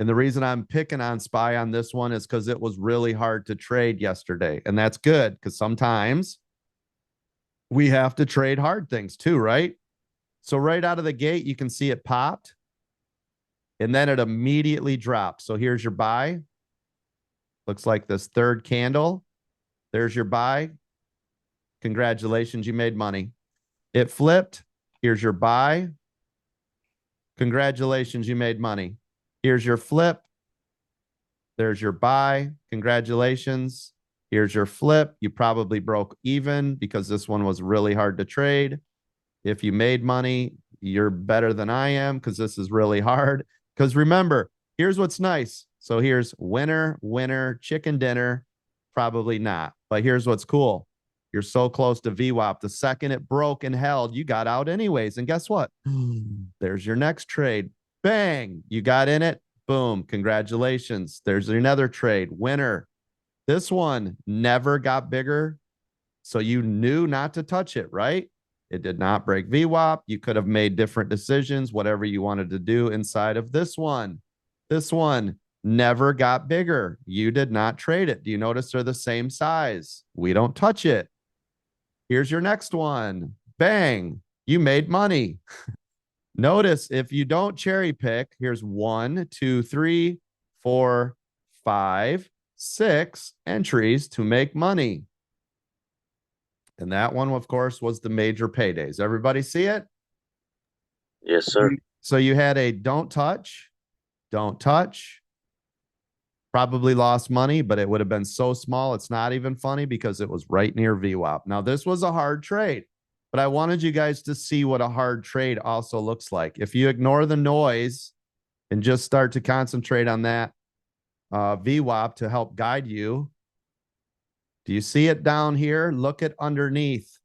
And the reason I'm picking on SPY on this one is because it was really hard to trade yesterday. And that's good because sometimes we have to trade hard things too, right? So right out of the gate, you can see it popped and then it immediately dropped. So here's your buy. Looks like this third candle. There's your buy. Congratulations, you made money. It flipped. Here's your buy. Congratulations, you made money. Here's your flip. There's your buy. Congratulations. Here's your flip. You probably broke even because this one was really hard to trade. If you made money, you're better than I am because this is really hard. Because remember, here's what's nice. So here's winner, winner, chicken dinner. Probably not. But here's what's cool. You're so close to VWAP. The second it broke and held, you got out anyways. And guess what? There's your next trade. Bang. You got in it. Boom. Congratulations. There's another trade. Winner. This one never got bigger. So you knew not to touch it, right? It did not break VWAP. You could have made different decisions, whatever you wanted to do inside of this one. This one never got bigger. You did not trade it. Do you notice they're the same size? We don't touch it. Here's your next one. Bang. You made money. Notice if you don't cherry pick, here's 1, 2, 3, 4, 5, 6 entries to make money. And that one, of course, was the major paydays. Everybody see it? Yes, sir. So you had a don't touch, probably lost money, but it would have been so small. It's not even funny because it was right near VWAP. Now, this was a hard trade, but I wanted you guys to see what a hard trade also looks like. If you ignore the noise and just start to concentrate on that VWAP to help guide you. Do you see it down here? Look at underneath.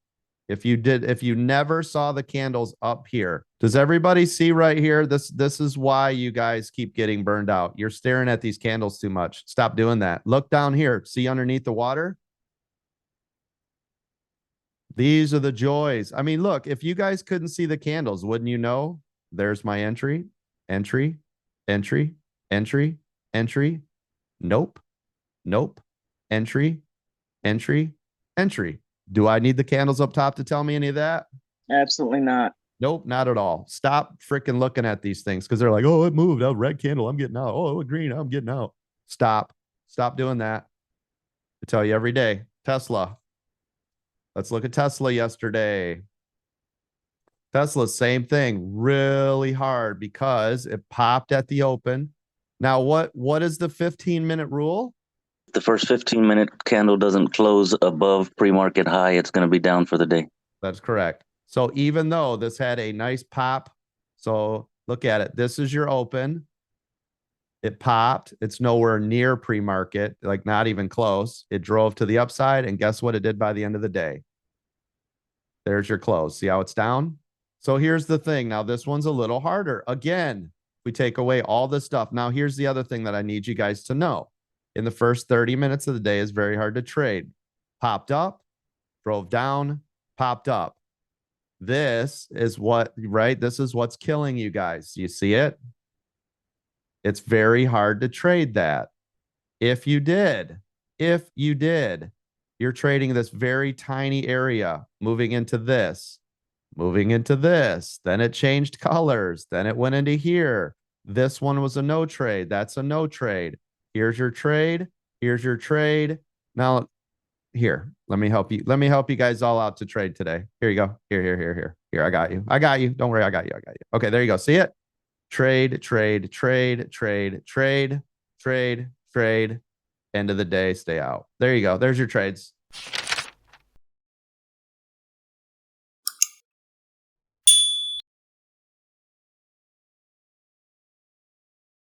If you never saw the candles up here, does everybody see right here? This is why you guys keep getting burned out. You're staring at these candles too much. Stop doing that. Look down here. See underneath the water? These are the joys. I mean, look, if you guys couldn't see the candles, wouldn't you know? There's my entry, entry, entry, entry, entry. Nope, nope, entry, entry, entry. Do I need the candles up top to tell me any of that? Absolutely not. Nope, not at all. Stop freaking looking at these things because they're like, oh, it moved. Oh, red candle, I'm getting out. Oh, green, I'm getting out. Stop. Stop doing that. I tell you every day. Tesla. Let's look at Tesla yesterday. Tesla, same thing. Really hard because it popped at the open. Now, what is the 15-minute rule? The first 15-minute candle doesn't close above pre-market high, it's going to be down for the day. That's correct. So even though this had a nice pop, so look at it. This is your open. It popped. It's nowhere near pre-market, like not even close. It drove to the upside, and guess what it did by the end of the day? There's your close. See how it's down? So here's the thing. Now, this one's a little harder. Again, we take away all this stuff. Now, here's the other thing that I need you guys to know. In the first 30 minutes of the day is very hard to trade. Popped up, drove down, popped up. This is what, right? This is what's killing you guys. You see it? It's very hard to trade that. If you did, you're trading this very tiny area, moving into this, then it changed colors, then it went into here. This one was a no trade. That's a no trade. Here's your trade. Here's your trade. Now, here, let me help you. Let me help you guys all out to trade today. Here you go. Here. I got you. Don't worry. I got you. Okay, there you go. See it? Trade. End of the day, stay out. There you go. There's your trades.